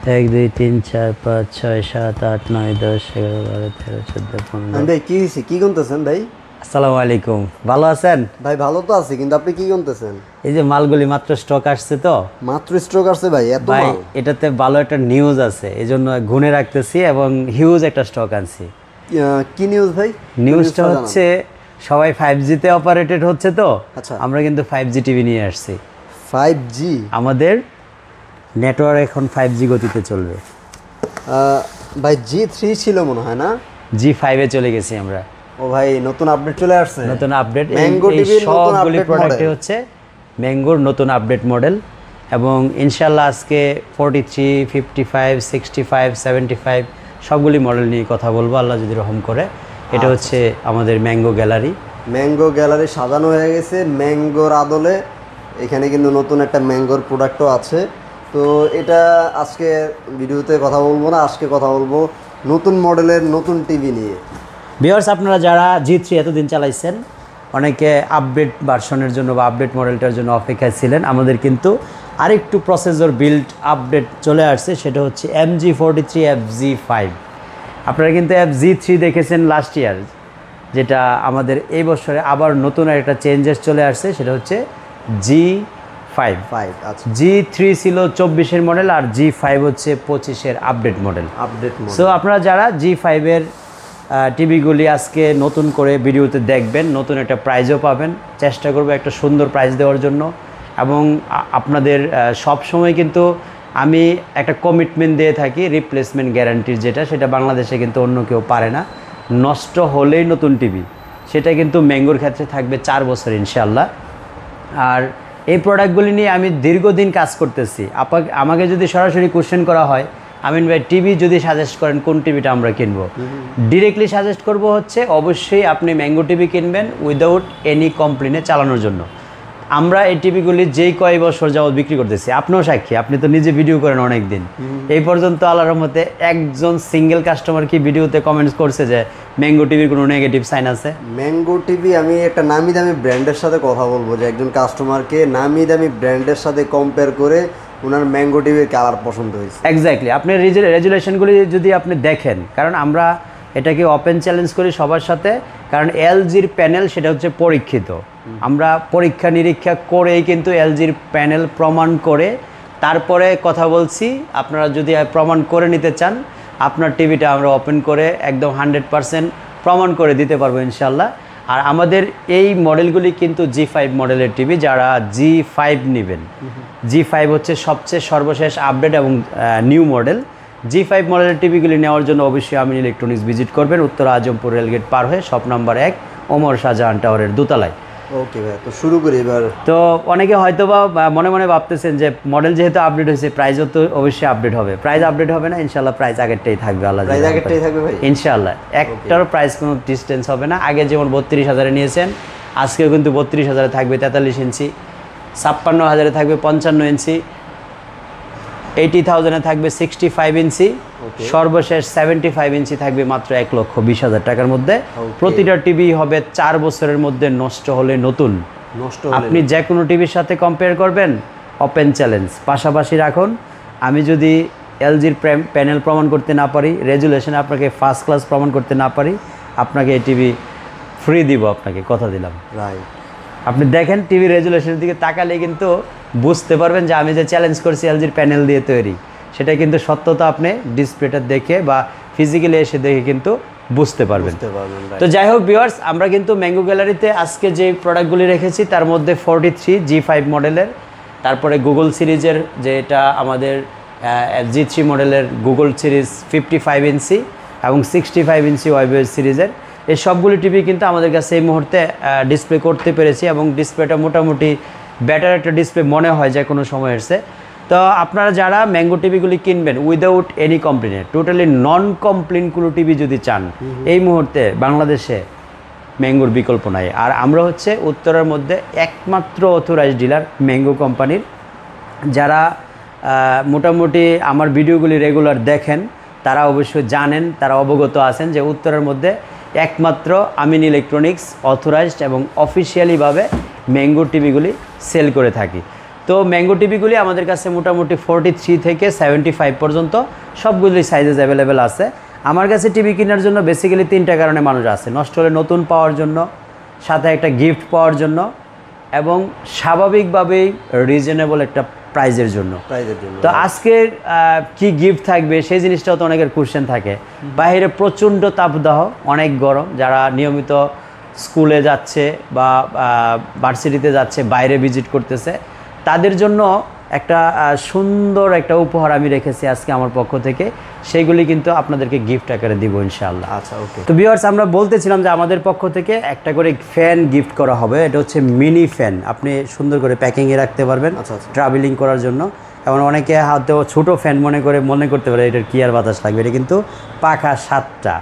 1 2 3 4 5 6 7 8 9 10 11 12 13 14 15 ভাই কি হইছে কি গুনতেছেন ভাই? আসসালামু আলাইকুম, ভালো আছেন ভাই ভালো তো আছি, কিন্তু আপনি কি গুনতেছেন? এই যে মালগুলি মাত্র স্টক আসছে তো মাত্র স্ট্রোক আসছে ভাই, এত ভাই মাল? এটাতে ভালো একটা নিউজ আছে, এজন্য গুনে রাখতেছি এবং হিউজ একটা স্টক আনছি। কি নিউজ ভাই? নিউজটা হচ্ছে সবাই 5G তে অপারেটেড হচ্ছে তো, আচ্ছা। আমরা কিন্তু 5G টিভি নিয়ে আসছি। 5G আমাদের নেটওয়ার্ক এখন 5G গতিতে চলবে। ভাই G3 ছিল মনে হয় না? G5 এ চলে গেছি আমরা। ও ভাই নতুন আপডেট চলে আসছে, নতুন আপডেট। ম্যাঙ্গো টিভির নতুন সবগুলি আপডেট প্রোডাক্টই মডেল হচ্ছে ম্যাঙ্গোর নতুন আপডেট মডেল এবং ইনশাল্লাহ আজকে 43, 55, 65, 75 সবগুলি মডেল নিয়ে কথা বলবো আল্লাহ যদি রহম করে। এটা হচ্ছে আমাদের ম্যাঙ্গো গ্যালারি। ম্যাঙ্গো গ্যালারি সাজানো হয়ে গেছে ম্যাঙ্গোর আদলে। এখানে কিন্তু নতুন একটা ম্যাঙ্গোর প্রোডাক্টও আছে। তো এটা আজকে ভিডিওতে কথা বলবো না, আজকে কথা বলবো নতুন মডেলের নতুন টিভি নিয়ে। ভিউয়ার্স, আপনারা যারা G3 এতদিন চালাইছেন, অনেকে আপডেট ভার্সনের জন্য বা আপডেট মডেলটার জন্য অপেক্ষায় ছিলেন। আমাদের কিন্তু আরেকটু প্রসেসর বিল্ড আপডেট চলে আসছে, সেটা হচ্ছে MG43 FZ5। আপনারা কিন্তু FZ3 দেখেছেন লাস্ট ইয়ার, যেটা আমাদের এই বছরে আবার নতুন একটা চেঞ্জেস চলে আসছে, সেটা হচ্ছে G5। আচ্ছা, G3 ছিল 24-এর মডেল আর G5 হচ্ছে 25-এর আপডেট মডেল। সো আপনারা যারা G5-এর টিভিগুলি আজকে নতুন করে ভিডিওতে দেখবেন, নতুন একটা প্রাইজও পাবেন। চেষ্টা করবো একটা সুন্দর প্রাইজ দেওয়ার জন্য এবং আপনাদের সব সময় কিন্তু আমি একটা কমিটমেন্ট দিয়ে থাকি রিপ্লেসমেন্ট গ্যারান্টির, যেটা সেটা বাংলাদেশে কিন্তু অন্য কেউ পারে না। নষ্ট হলেই নতুন টিভি, সেটা কিন্তু ম্যাঙ্গোর ক্ষেত্রে থাকবে 4 বছর ইনশাআল্লাহ। আর এই প্রোডাক্টগুলি নিয়ে আমি দীর্ঘদিন কাজ করতেছি। আমাকে যদি সরাসরি কোশ্চেন করা হয়, আমিন ভাই টিভি যদি সাজেস্ট করেন কোন টিভিটা আমরা কিনবো, ডিরেক্টলি সাজেস্ট করব হচ্ছে অবশ্যই আপনি ম্যাঙ্গো টিভি কিনবেন উইদাউট এনি কমপ্লেনে চালানোর জন্য। আমরা এই টিভিগুলি যেই কয় বছর যাবত বিক্রি করতেছি, আপনিও সাক্ষী, আপনি তো নিজে ভিডিও করেন অনেক দিন। এই পর্যন্ত আল্লাহর রহমতে একজন সিঙ্গেল কাস্টমার কি ভিডিওতে কমেন্টস করছে যে ম্যাঙ্গো টিভির কোনো নেগেটিভ সাইন আছে? ম্যাঙ্গো টিভি আমি একটা নামি দামি ব্র্যান্ডের সাথে কথা বলবো, যে একজন কাস্টমারকে নামি দামি ব্র্যান্ডের সাথে কম্পেয়ার করে ওনার ম্যাঙ্গো টিভির কালার পছন্দ হয়েছে। এক্স্যাক্টলি, আপনি রেজুলেশনগুলি যদি আপনি দেখেন, কারণ আমরা এটাকে ওপেন চ্যালেঞ্জ করি সবার সাথে, কারণ এলজির প্যানেল সেটা হচ্ছে পরীক্ষিত। আমরা পরীক্ষা নিরীক্ষা করেই কিন্তু এলজির প্যানেল প্রমাণ করে তারপরে কথা বলছি। আপনারা যদি প্রমাণ করে নিতে চান, আপনার টিভিটা আমরা ওপেন করে একদম 100% প্রমাণ করে দিতে পারবো ইনশাল্লাহ। আর আমাদের এই মডেলগুলি কিন্তু G5 মডেলের টিভি। যারা G5 নেবেন, G5 হচ্ছে সবচেয়ে সর্বশেষ আপডেট এবং নিউ মডেল। G5 মডেলের টিভিগুলি নেওয়ার জন্য অবশ্যই আমিন ইলেকট্রনিক্স ভিজিট করবেন, উত্তর আজমপুর রেলগেট পার হয়ে শপ নাম্বার 1 ওমর শাহজাহান টাওয়ারের দোতলায়। ওকে ভাই, তো শুরু করি এবার। তো অনেকে হয়তো বা মনে মনে ভাবতেছেন যে মডেল যেহেতু আপডেট হয়েছে, প্রাইসও তো অবশ্যই আপডেট হবে। প্রাইস আপডেট হবে না ইনশাল্লাহ, প্রাইস আগেরটাই থাকবে। আল্লাহ প্রাইস আগেরটাই থাকবে ভাই ইনশাল্লাহ। একটারও প্রাইস কোনো ডিস্টেন্স হবে না। আগে যেমন 32,000-এ নিয়েছেন, আজকেও কিন্তু 32,000-এ থাকবে 43 ইঞ্চি, 56,000-এ থাকবে 55 ইঞ্চি, 80,000-এ থাকবে 65 ইঞ্চি, সর্বশেষ 75 ইঞ্চি থাকবে মাত্র 1,20,000 টাকার মধ্যে। প্রতিটা টিভি হবে 4 বছরের মধ্যে নষ্ট হলে নতুন। আপনি যে কোনো টিভির সাথে কম্পেয়ার করবেন, ওপেন চ্যালেঞ্জ পাশাপাশি রাখুন। আমি যদি এলজির প্যানেল প্রমাণ করতে না পারি, রেজুলেশনে আপনাকে ফার্স্ট ক্লাস প্রমাণ করতে না পারি, আপনাকে এই টিভি ফ্রি দিব, আপনাকে কথা দিলাম। রাইট, আপনি দেখেন টিভি রেজুলেশনের দিকে তাকালে কিন্তু বুঝতে পারবেন যে আমি যে চ্যালেঞ্জ করছি এলজির প্যানেল দিয়ে তৈরি, সেটা কিন্তু সত্যতা আপনি ডিসপ্লেটা দেখে বা ফিজিক্যালি এসে দেখে কিন্তু বুঝতে পারবেন। তো যাই হোক ভিউয়ার্স, আমরা কিন্তু ম্যাঙ্গো গ্যালারিতে আজকে যে প্রোডাক্টগুলি রেখেছি তার মধ্যে 43 G5 মডেলের, তারপরে গুগল সিরিজের যেটা আমাদের G3 মডেলের গুগল সিরিজ 55 ইঞ্চি এবং 65 ইঞ্চি ওয়াইবএস সিরিজের, এই সবগুলি টিভি কিন্তু আমাদের কাছে এই মুহূর্তে ডিসপ্লে করতে পেরেছি এবং ডিসপ্লেটা মোটামুটি বেটার একটা ডিসপ্লে মনে হয় যে কোনো সময় এসছে। তো আপনারা যারা ম্যাঙ্গো টিভিগুলি কিনবেন উইদাউট এনি কমপ্লেন, টোটালি নন কমপ্লেন কোনো টিভি যদি চান, এই মুহূর্তে বাংলাদেশে ম্যাঙ্গোর বিকল্প নাই। আর আমরা হচ্ছে উত্তরের মধ্যে একমাত্র অথরাইজ ডিলার ম্যাঙ্গো কোম্পানির। যারা মোটামুটি আমার ভিডিওগুলি রেগুলার দেখেন তারা অবশ্যই জানেন, তারা অবগত আছেন যে উত্তরের মধ্যে একমাত্র আমিন ইলেকট্রনিক্স অথরাইজড এবং অফিসিয়ালিভাবে ম্যাঙ্গো টিভিগুলি সেল করে থাকি। তো ম্যাঙ্গো টিভিগুলি আমাদের কাছে মোটামুটি 43 থেকে 75 পর্যন্ত সবগুলি সাইজেস অ্যাভেলেবেল আছে। আমার কাছে টিভি কেনার জন্য বেসিক্যালি 3টা কারণে মানুষ আসে। নষ্ট হলে নতুন পাওয়ার জন্য, সাথে একটা গিফট পাওয়ার জন্য, এবং স্বাভাবিকভাবেই রিজনেবল একটা প্রাইজের জন্য। তো আজকের কি গিফট থাকবে সেই জিনিসটাও তো অনেকের কোশ্চেন থাকে। বাইরে প্রচণ্ড তাপদাহ, অনেক গরম, যারা নিয়মিত স্কুলে যাচ্ছে বা ভার্সিটিতে যাচ্ছে, বাইরে ভিজিট করতেছে, তাদের জন্য একটা সুন্দর একটা উপহার আমি রেখেছি আজকে আমার পক্ষ থেকে। সেইগুলি কিন্তু আপনাদেরকে গিফট আকারে দিব ইনশাআল্লাহ। আচ্ছা, ওকে। তো ভিউয়ার্স, আমরা বলতেছিলাম যে আমাদের পক্ষ থেকে একটা করে ফ্যান গিফট করা হবে। এটা হচ্ছে মিনি ফ্যান, আপনি সুন্দর করে প্যাকিংয়ে রাখতে পারবেন ট্রাভেলিং করার জন্য। এবং অনেকে হয়তো ছোটো ফ্যান মনে করতে পারে এটার কি আর বাতাস লাগবে। এটা কিন্তু পাখা 7টা,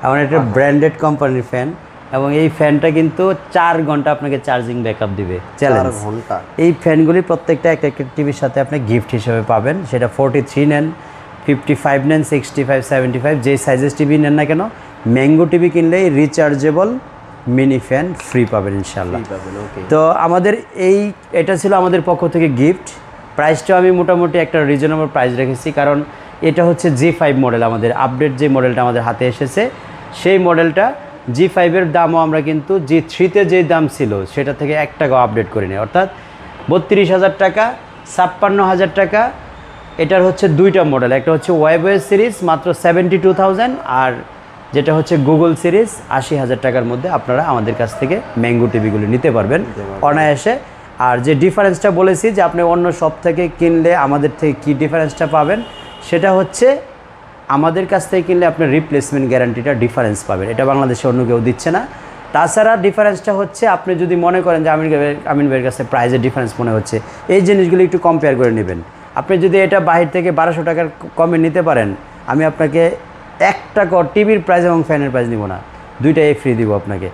এবং এটা ব্র্যান্ডেড কোম্পানির ফ্যান, এবং এই ফ্যানটা কিন্তু 4 ঘন্টা আপনাকে চার্জিং ব্যাকআপ দিবে। 4 ঘন্টা। এই ফ্যানগুলি প্রত্যেকটা একটা টিভির সাথে আপনি গিফট হিসেবে পাবেন। সেটা 43 নেন, 55 নেন, 65, 75, যেই সাইজের টিভি নেন না কেন, ম্যাঙ্গো টিভি কিনলেই রিচার্জেবল মিনি ফ্যান ফ্রি পাবেন ইনশাআল্লাহ। তো আমাদের এটা ছিল আমাদের পক্ষ থেকে গিফট। প্রাইসটাও আমি মোটামুটি একটা রিজনেবল প্রাইস রেখেছি, কারণ এটা হচ্ছে G5 মডেল। আমাদের আপডেট যে মডেলটা আমাদের হাতে এসেছে, সেই মডেলটা G5-এর দামও আমরা কিন্তু G3-তে যে দাম ছিল সেটা থেকে 1 টাকাও আপডেট করিনি। অর্থাৎ 32,000 টাকা, 56,000 টাকা। এটার হচ্ছে 2টা মডেল, একটা হচ্ছে ওয়েবওয়েজ সিরিজ মাত্র 72,000, আর যেটা হচ্ছে গুগল সিরিজ 80,000 টাকার মধ্যে আপনারা আমাদের কাছ থেকে ম্যাঙ্গো টিভিগুলো নিতে পারবেন অনায়াসে। আর যে ডিফারেন্সটা বলেছি যে আপনি অন্য শপ থেকে কিনলে আমাদের থেকে কী ডিফারেন্সটা পাবেন, সেটা হচ্ছে আমাদের কাছ থেকে কিনলে আপনার রিপ্লেসমেন্ট গ্যারান্টিটা ডিফারেন্স পাবেন। এটা বাংলাদেশে অন্য কেউ দিচ্ছে না। তাছাড়া ডিফারেন্সটা হচ্ছে আপনি যদি মনে করেন যে আমিন ভাইয়ের কাছে প্রাইজের ডিফারেন্স মনে হচ্ছে, এই জিনিসগুলো একটু কম্পেয়ার করে নেবেন। আপনি যদি এটা বাহির থেকে 1200 টাকার কমে নিতে পারেন, আমি আপনাকে 1 টাকা টিভির প্রাইস এবং ফ্যানের প্রাইস নিব না, 2টাই ফ্রি দিব আপনাকে।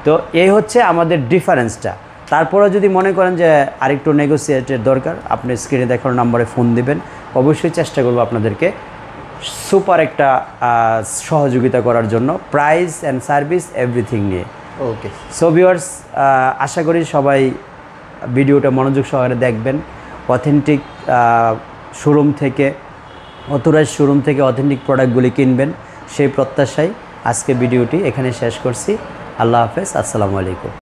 তো এই হচ্ছে আমাদের ডিফারেন্সটা। তারপরে যদি মনে করেন যে আরেকটু নেগোসিয়েটের দরকার, আপনি স্ক্রিনে দেখানো নাম্বারে ফোন দিবেন, অবশ্যই চেষ্টা করবো আপনাদেরকে সুপার একটা সহযোগিতা করার জন্য, প্রাইস অ্যান্ড সার্ভিস এভরিথিং নিয়ে। ওকে। সো ভিউয়ার্স, আশা করি সবাই ভিডিওটা মনোযোগ সহকারে দেখবেন। অথেন্টিক শোরুম থেকে, অথরাইজ শোরুম থেকে অথেন্টিক প্রোডাক্টগুলি কিনবেন, সেই প্রত্যাশায় আজকে ভিডিওটি এখানে শেষ করছি। আল্লাহ হাফেজ, আসসালামু আলাইকুম।